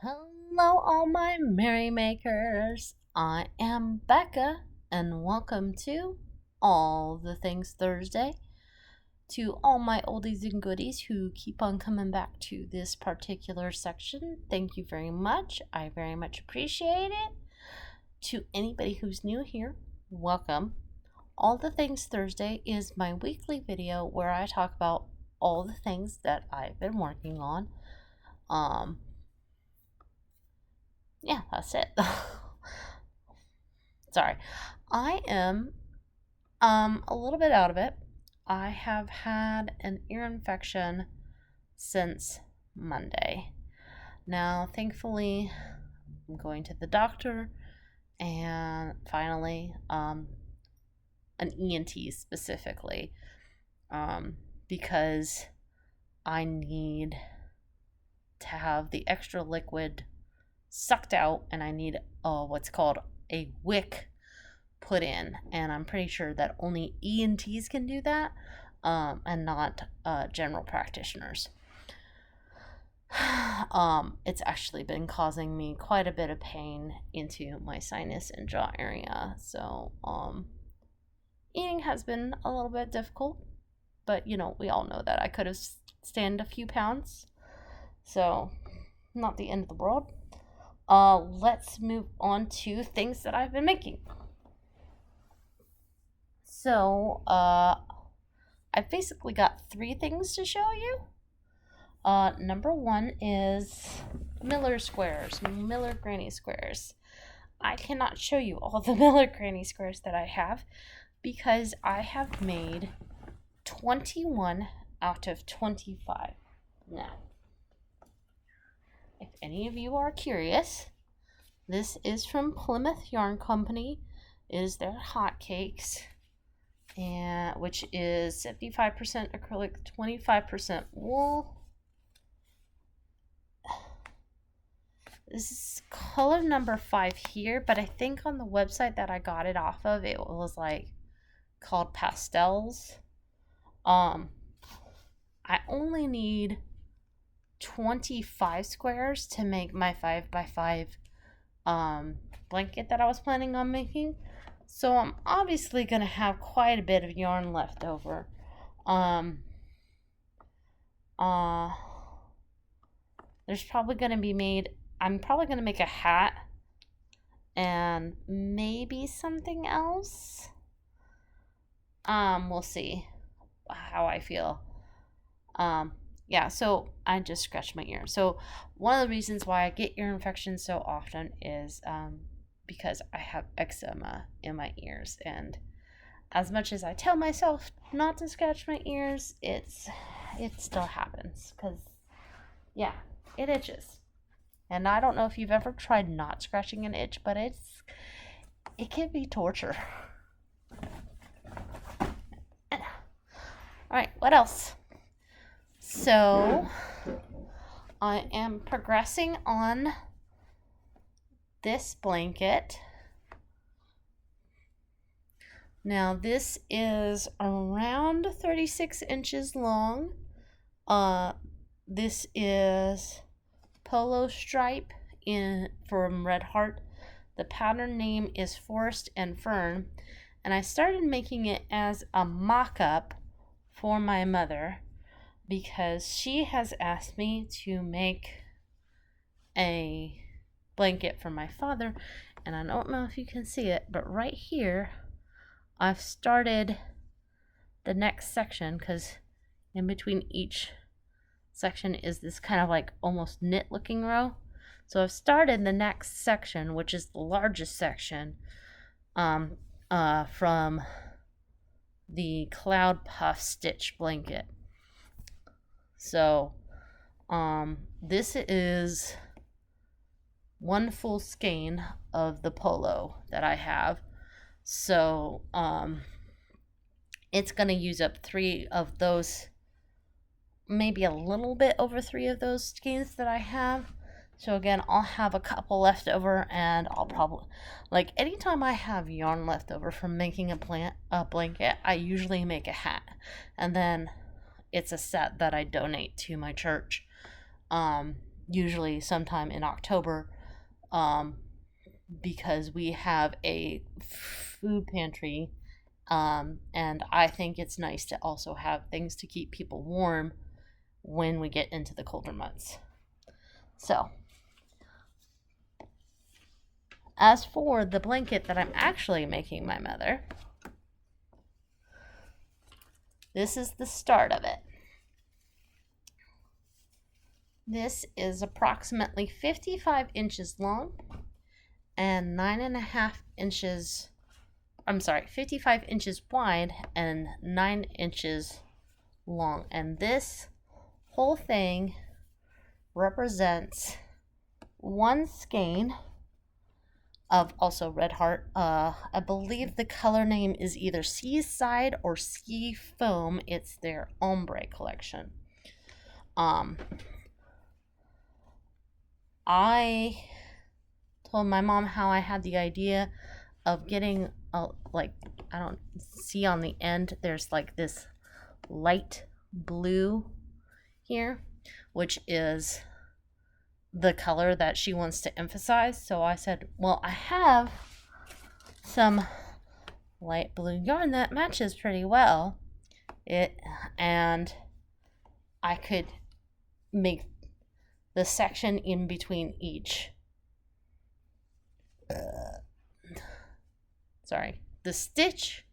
Hello, all my merrymakers. I am Becca, and welcome to All the Things Thursday. To all my oldies and goodies who keep on coming back to this particular section, thank you very much. I very much appreciate it. To anybody who's new here, welcome. All the Things Thursday is my weekly video where I talk about all the things that I've been working on. Yeah, that's it. Sorry. I am a little bit out of it. I have had an ear infection since Monday. Now, thankfully, I'm going to the doctor and finally an ENT specifically because I need to have the extra liquid sucked out and I need what's called a wick put in, and I'm pretty sure that only ENTs can do that and not general practitioners. It's actually been causing me quite a bit of pain into my sinus and jaw area, so eating has been a little bit difficult, but we all know that I could have stand a few pounds, so not the end of the world. Let's move on to things that I've been making. So, I've basically got 3 things to show you. Number 1 is Miller squares, Miller granny squares. I cannot show you all the Miller granny squares that I have because I have made 21 out of 25. Now, if any of you are curious, this is from Plymouth Yarn Company. It is their hotcakes, and which is 75% acrylic, 25% wool. This is color number 5 here, but I think on the website that I got it off of, it was like called pastels. I only need 25 squares to make my 5x5 blanket that I was planning on making, so I'm obviously gonna have quite a bit of yarn left over. There's probably gonna be I'm probably gonna make a hat and maybe something else. We'll see how I feel. Yeah, so I just scratched my ear. So one of the reasons why I get ear infections so often is because I have eczema in my ears, and as much as I tell myself not to scratch my ears, it still happens because yeah, it itches. And I don't know if you've ever tried not scratching an itch, but it can be torture. All right, what else? So, I am progressing on this blanket. Now, this is around 36 inches long. This is Polo Stripe from Red Heart. The pattern name is Forest and Fern, and I started making it as a mock-up for my mother because she has asked me to make a blanket for my father, and I don't know if you can see it, but right here I've started the next section because in between each section is this kind of like almost knit looking row. So I've started the next section, which is the largest section, from the Cloud Puff stitch blanket. So this is one full skein of the polo that I have. So it's going to use up 3 of those, maybe a little bit over 3 of those skeins that I have. So again, I'll have a couple left over, and I'll probably, like, anytime I have yarn left over from making a blanket, I usually make a hat, and then it's a set that I donate to my church. usually sometime in October, because we have a food pantry, and I think it's nice to also have things to keep people warm when we get into the colder months. So, as for the blanket that I'm actually making my mother, this is the start of it. This is approximately 55 inches long and 55 inches wide and 9 inches long. And this whole thing represents one skein of also Red Heart. I believe the color name is either Seaside or Sea Foam. It's their ombre collection. I told my mom how I had the idea of getting I don't see on the end, there's like this light blue here, which is the color that she wants to emphasize. So I said, well, I have some light blue yarn that matches pretty well and I could make the section in between each the stitch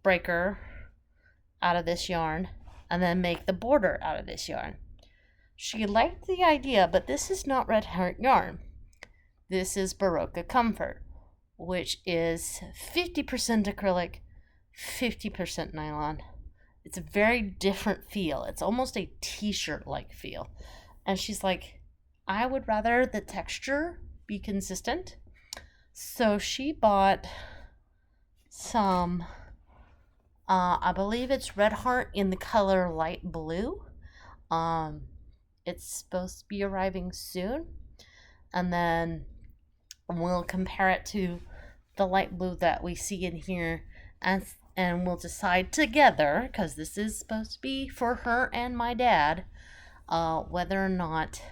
breaker out of this yarn and then make the border out of this yarn. She liked the idea, but this is not Red Heart yarn. This is Barocca Comfort, which is 50% acrylic, 50% nylon. It's a very different feel. It's almost a t-shirt like feel. And she's like, I would rather the texture be consistent. So she bought some, I believe it's Red Heart in the color light blue. It's supposed to be arriving soon. And then we'll compare it to the light blue that we see in here, and we'll decide together, because this is supposed to be for her and my dad, whether or not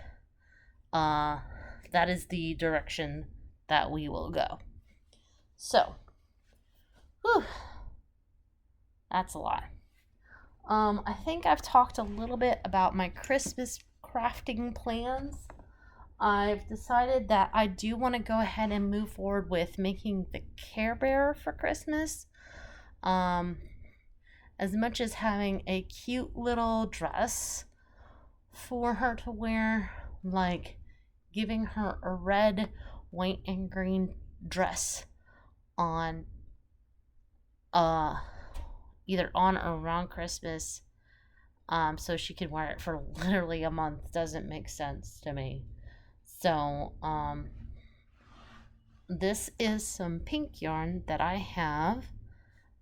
that is the direction that we will go. So, that's a lot. I think I've talked a little bit about my Christmas crafting plans. I've decided that I do want to go ahead and move forward with making the Care Bear for Christmas. As much as having a cute little dress for her to wear, like giving her a red, white, and green dress on either on or around Christmas, so she could wear it for literally a month doesn't make sense to me. So this is some pink yarn that I have,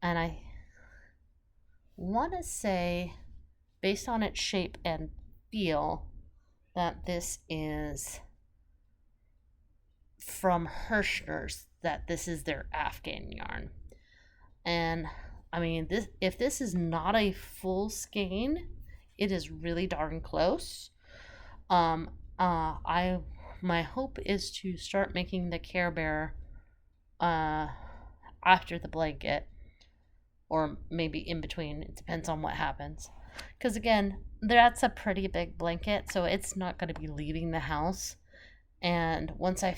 and I want to say, based on its shape and feel, that this is from Hirschner's, that this is their Afghan yarn. And I mean, if this is not a full skein, it is really darn close. My hope is to start making the Care Bear after the blanket, or maybe in between. It depends on what happens. Because again, that's a pretty big blanket, so it's not going to be leaving the house. And once I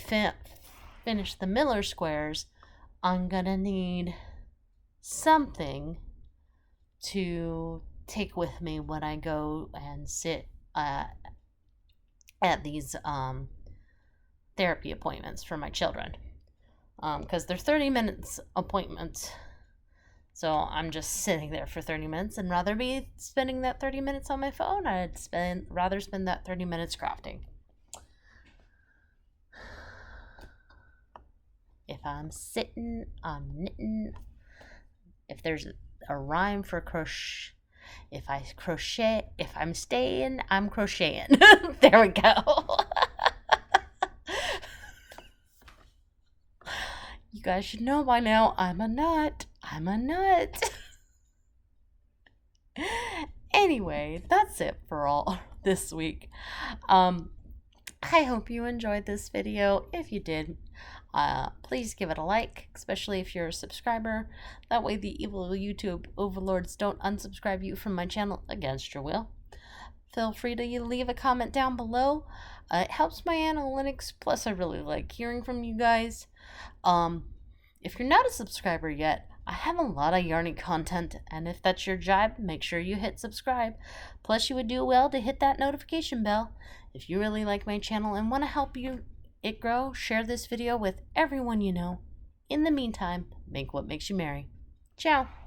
finish the Miller squares, I'm going to need something to take with me when I go and sit at these therapy appointments for my children, because they're 30 minutes appointments, so I'm just sitting there for 30 minutes, and rather be spending that 30 minutes on my phone, I'd rather spend that 30 minutes crafting. If I'm sitting, I'm knitting. If there's a rhyme for crochet, if I'm staying, I'm crocheting. There we go. You guys should know by now, I'm a nut. Anyway, that's it for all this week. I hope you enjoyed this video. If you did, please give it a like, especially if you're a subscriber. That way the evil YouTube overlords don't unsubscribe you from my channel against your will. Feel free to leave a comment down below. It helps my analytics, plus I really like hearing from you guys. If you're not a subscriber yet, I have a lot of yarny content, and if that's your jibe, make sure you hit subscribe. Plus, you would do well to hit that notification bell. If you really like my channel and want to help it grow, share this video with everyone you know. In the meantime, make what makes you merry. Ciao!